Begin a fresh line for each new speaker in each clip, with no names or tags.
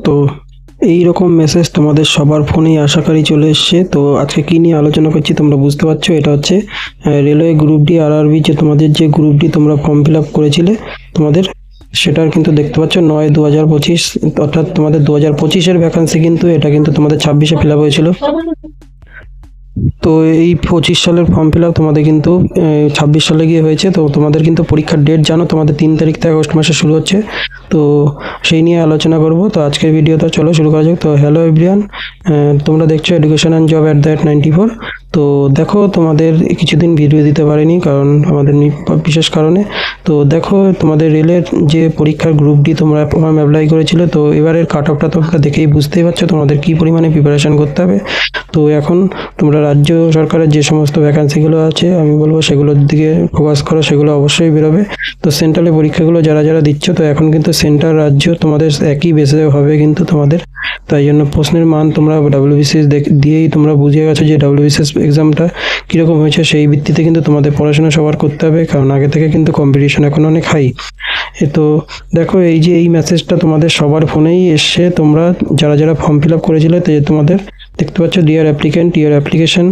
তো এই রকম মেসেজ তোমাদের সবার ফোনেই আশা করি চলে এসছে। তো আজকে কি নিয়ে আলোচনা করছি তোমরা বুঝতে পারছো, এটা হচ্ছে রেলওয়ে গ্রুপ ডি আরআরবি, যে তোমাদের যে গ্রুপ ডি তোমরা ফর্ম ফিল আপ করেছিলে তোমাদের, সেটার কিন্তু দেখতে পাচ্ছ 9/2025, অর্থাৎ তোমাদের 2025-এর ভ্যাকান্সি, কিন্তু এটা কিন্তু তোমাদের 26-এ ফিল আপ হয়েছিল। তো এই 25 সালের ফর্ম ফিল আপ তোমাদের কিন্তু 26 সালে গিয়ে হয়েছে। তো তোমাদের কিন্তু পরীক্ষার ডেট জানো, তোমাদের 3 তারিখ থেকে আগস্ট মাসে শুরু হচ্ছে। তো সেই নিয়ে আলোচনা করব। তো আজকের ভিডিওটা চলো শুরু করা যাক। তো হ্যালো এভরিওয়ান, তোমরা দেখছো এডুকেশন অ্যান্ড জব @94। তো দেখো, তোমাদের কিছুদিন ভিডিও দিতে পারিনি কারণ আমাদের বিশেষ কারণে। তো দেখো, তোমাদের রেলের যে পরীক্ষার গ্রুপ ডি তোমরা ফর্ম অ্যাপ্লাই করেছিলে, তো এবারের কাট অফটা তোমরা দেখেই বুঝতেই পারছো তোমাদের কী পরিমাণে প্রিপারেশন করতে হবে। তো এখন তোমরা রাজ্য সরকারের যে সমস্ত ভ্যাকান্সিগুলো আছে আমি বলবো সেগুলোর দিকে ফোকাস করো, সেগুলো অবশ্যই বেরোবে। তো সেন্ট্রালে পরীক্ষাগুলো যারা যারা দিচ্ছ, তো এখন কিন্তু সেন্টার রাজ্য তোমাদের একই বেসে হবে কিন্তু তোমাদের, তাই জন্য প্রশ্নের মান তোমরা ডাব্লিউবিসিএস দিয়েই তোমরা বুঝে গেছো যে ডাব্লিউবিসিএস এক্সামটা কীরকম হয়েছে। সেই ভিত্তিতে কিন্তু তোমাদের পড়াশোনা সবার করতে হবে, কারণ আগে থেকে কিন্তু কম্পিটিশন এখন অনেক হাই। তো দেখো, এই যে এই মেসেজটা তোমাদের সবার ফোনেই এসছে, তোমরা যারা যারা ফর্ম ফিল আপ করেছিলে, তো তোমাদের দেখতে পাচ্ছ dear applicant, your application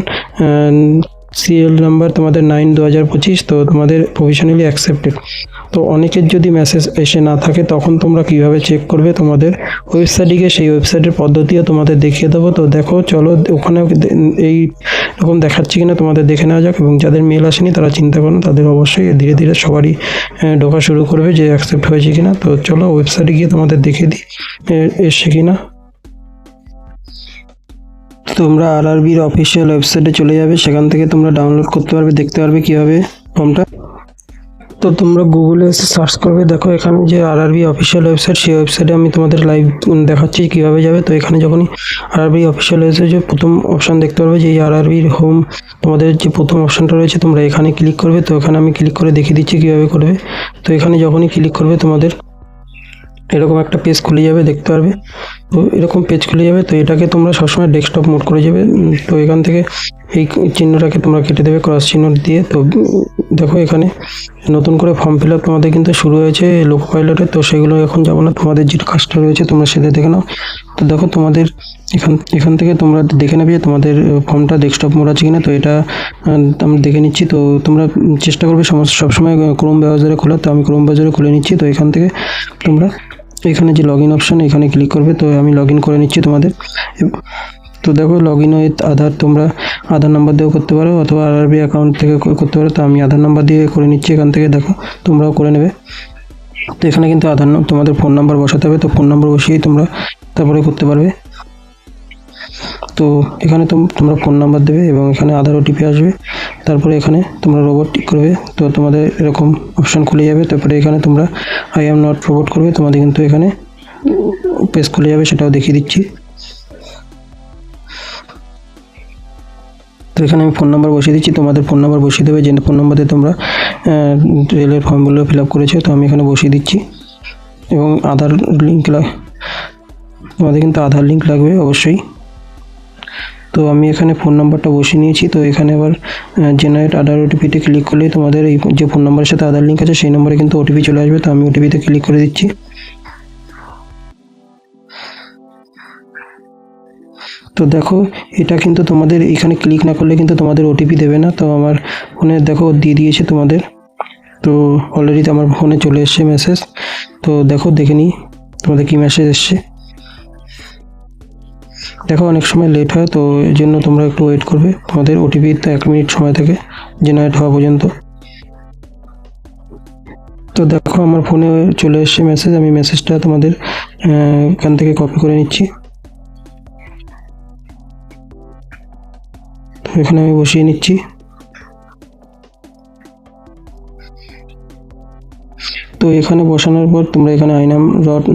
CL number তোমাদের 9/2025, তো তোমাদের প্রভিশনালি অ্যাকসেপ্টেড। তো অনেকের যদি মেসেজ এসে না থাকে তখন তোমরা কিভাবে চেক করবে, তোমাদের ওয়েবসাইটে গিয়ে সেই ওয়েবসাইটের পদ্ধতিও তোমাদের দেখিয়ে দেবো। তো দেখো চলো, ওখানে এই রকম দেখাচ্ছি কিনা তোমাদের দেখে নেওয়া যাক। এবং যাদের মেল আসেনি তারা চিন্তা করো না, তাদের অবশ্যই ধীরে ধীরে সবারই ঢোকা শুরু করবে যে অ্যাকসেপ্ট হয়েছে কিনা। তো চলো ওয়েবসাইটে গিয়ে তোমাদের দেখিয়ে দিই এসছে কিনা। তোমরা আরআরবির অফিসিয়াল ওয়েবসাইটে চলে যাবে, সেখান থেকে তোমরা ডাউনলোড করতে পারবে, দেখতে পারবে কীভাবে ফর্মটা। তো তোমরা গুগলে এসে সার্চ করবে, দেখো এখানে যে আরআরবি অফিসিয়াল ওয়েবসাইট, সেই ওয়েবসাইটে আমি তোমাদের লাইভ দেখাচ্ছি কীভাবে যাবে। তো এখানে যখনই আরআরবি অফিসিয়াল ওয়েবসাইটে প্রথম অপশান দেখতে পারবে যে এই আরআরবির হোম, তোমাদের যে প্রথম অপশানটা রয়েছে তোমরা এখানে ক্লিক করবে। তো এখানে আমি ক্লিক করে দেখিয়ে দিচ্ছি কীভাবে করবে। তো এখানে যখনই ক্লিক করবে তোমাদের এরকম একটা পেজ খুলে যাবে, দেখতে পারবে। তো এরকম পেজ খুলে যাবে। তো এটাকে তোমরা সবসময় ডেস্কটপ মোড করে যাবে। তো এখান থেকে এই চিহ্নটাকে তোমরা কেটে দেবে ক্রস চিহ্ন দিয়ে। তো দেখো, এখানে নতুন করে ফর্ম ফিল আপ তোমাদের কিন্তু শুরু হয়েছে লোকো পাইলটে। তো সেগুলো এখন যাবো না, তোমাদের যে কাজটা রয়েছে তোমরা সেটা দেখে নাও। তো দেখো, তোমাদের এখান থেকে তোমরা দেখে নেবে যে তোমাদের ফর্মটা ডেস্কটপ মোড আছে কিনা। তো এটা আমি দেখে নিচ্ছি। তো তোমরা চেষ্টা করবে সবসময় ক্রোম ব্রাউজারে খোলা। তো আমি ক্রোম ব্রাউজারে খুলে নিচ্ছি। তো এখান থেকে তোমরা এখানে যে লগ ইন অপশান, এখানে ক্লিক করবে। তো আমি লগ ইন করে নিচ্ছি তোমাদের। তো দেখো, লগ ইন উইথ আধার, তোমরা আধার নাম্বার দিয়েও করতে পারো অথবা আরআরবি অ্যাকাউন্ট থেকে করতে পারো। তো আমি আধার নাম্বার দিয়ে করে নিচ্ছি এখান থেকে, দেখো তোমরাও করে নেবে। তো এখানে কিন্তু তোমাদের ফোন নাম্বার বসাতে হবে। তো ফোন নাম্বার বসিয়েই তোমরা তারপরে করতে পারবে। তো এখানে তোমরা ফোন নাম্বার দেবে এবং এখানে আধার ওটিপি আসবে। তারপরে এখানে তোমরা রোবট টিক করবে। তো তোমাদের এরকম অপশান খুলে যাবে। তারপরে এখানে তোমরা আই অ্যাম নট রোবট করবে, তোমাদের কিন্তু এখানে পেজ খুলে যাবে, সেটাও দেখিয়ে দিচ্ছি। তো এখানে আমি ফোন নাম্বার বসিয়ে দিচ্ছি, তোমাদের ফোন নাম্বার বসিয়ে দেবে যে ফোন নাম্বার দিয়ে তোমরা রেলের ফর্মগুলো ফিল আপ করেছো। তো আমি এখানে বসিয়ে দিচ্ছি এবং আধার লিঙ্ক তোমাদের কিন্তু আধার লিঙ্ক লাগবে অবশ্যই। তো আমি এখানে ফোন নাম্বারটা বসিয়ে নিয়েছি। তো এখানে আবার জেনারেট আধার ওটিপিতে ক্লিক করলেই তোমাদের এই যে ফোন নাম্বারের সাথে আধার লিঙ্ক আছে সেই নম্বরে কিন্তু ওটিপি চলে আসবে। তো আমি ওটিপিতে ক্লিক করে দিচ্ছি। তো দেখো, এটা কিন্তু তোমাদের এখানে ক্লিক না করলে কিন্তু তোমাদের ওটিপি দেবে না। তো আমার ফোনে দেখো দিয়ে দিয়েছে তোমাদের। তো অলরেডি আমার ফোনে চলে এসছে মেসেজ। তো দেখো, দেখে নিই তোমাদের কী মেসেজ এসছে। দেখো, অনেক সময় লেট হয়, তো এই জন্য তোমরা একটু ওয়েট করবে। তোমাদের ওটিপি তো 1 মিনিট সময় থাকে জেনারেট হওয়া পর্যন্ত। তো দেখো, আমার ফোনে চলে এসছে মেসেজ। আমি মেসেজটা তোমাদের এখান থেকে কপি করে নিচ্ছি। তো এখানে আমি বসিয়ে নিচ্ছি। তো এখানে বসানোর পর তোমরা এখানে আই অ্যাম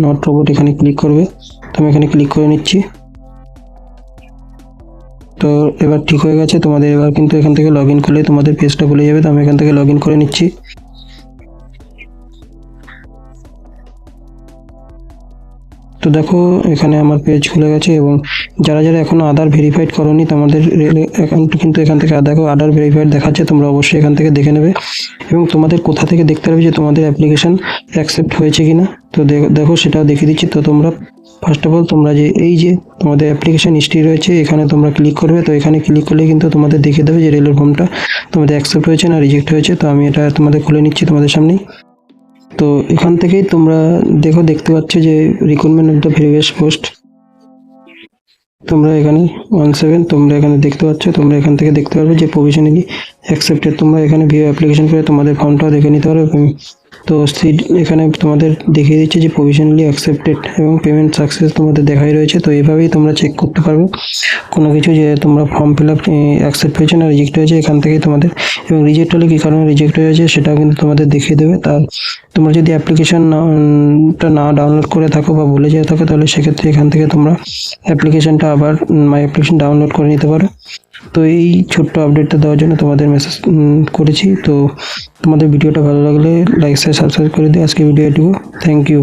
নট রোবট এখানে ক্লিক করবে। তো আমি এখানে ক্লিক করে নিচ্ছি। তো এবার ঠিক হয়ে গেছে তোমাদের। এবার কিন্তু এখান থেকে লগ ইন করলে তোমাদের পেজটা খুলে যাবে। তো আমি এখান থেকে লগ ইন করে নিচ্ছি। তো দেখো, এখানে আমার পেজ খুলে গেছে এবং যারা যারা এখনও আধার ভেরিফাইড করোনি, তোমাদের রেল অ্যাকাউন্ট কিন্তু এখান থেকে দেখো আধার ভেরিফাইড দেখাচ্ছে, তোমরা অবশ্যই এখান থেকে দেখে নেবে। এবং তোমাদের কোথা থেকে দেখতে পারবে যে তোমাদের অ্যাপ্লিকেশান অ্যাকসেপ্ট হয়েছে কি না। তো দেখো, সেটাও দেখিয়ে দিচ্ছি। তো তোমরা ফার্স্ট অফ অল তোমরা যে এই যে তোমাদের অ্যাপ্লিকেশন হিস্ট্রি রয়েছে এখানে তোমরা ক্লিক করবে। তো এখানে ক্লিক করলে কিন্তু তোমাদের দেখিয়ে দেবে যে রেলের ফর্মটা তোমাদের অ্যাকসেপ্ট হয়েছে না রিজেক্ট হয়েছে। তো আমি এটা তোমাদের খুলে নিচ্ছি তোমাদের সামনেই। তো এখান থেকেই তোমরা দেখতে পাচ্ছ যে recruitment of the previous post, তোমরা এখানে 17 তোমরা এখানে দেখতে পাচ্ছ। তোমরা এখান থেকে দেখতে পারবে যে প্রভিশনালি অ্যাকসেপ্টেড। তোমরা এখানে ভিউ অ্যাপ্লিকেশন করে তোমাদের ফর্মটাও দেখে নিতে পারবে। তো সিট এখানে তোমাদের দেখিয়ে দিচ্ছে যে প্রভিশনালি অ্যাকসেপ্টেড এবং পেমেন্ট সাকসেস তোমাদের দেখাই রয়েছে। তো এইভাবেই তোমরা চেক করতে পারবে কোনো কিছু যে তোমরা ফর্ম ফিল আপ অ্যাকসেপ্ট হয়েছে না রিজেক্ট হয়েছে এখান থেকেই তোমাদের, এবং রিজেক্ট হলে কী কারণে রিজেক্ট হয়েছে সেটাও কিন্তু তোমাদের দেখিয়ে দেবে। তার তোমরা যদি অ্যাপ্লিকেশনটা না ডাউনলোড করে থাকো বা ভুলে যেয়ে থাকো তাহলে সেক্ষেত্রে এখান থেকে তোমরা অ্যাপ্লিকেশনটা আবার মাই অ্যাপ্লিকেশন ডাউনলোড করে নিতে পারো। তো এই ছোট্ট আপডেটটা দেওয়ার জন্য তোমাদের মেসেজ করেছি। তো তোমাদের ভিডিওটা ভালো লাগলে লাইক শেয়ার সাবস্ক্রাইব করে দিও। আজকে ভিডিও এটুকু, থ্যাংক ইউ।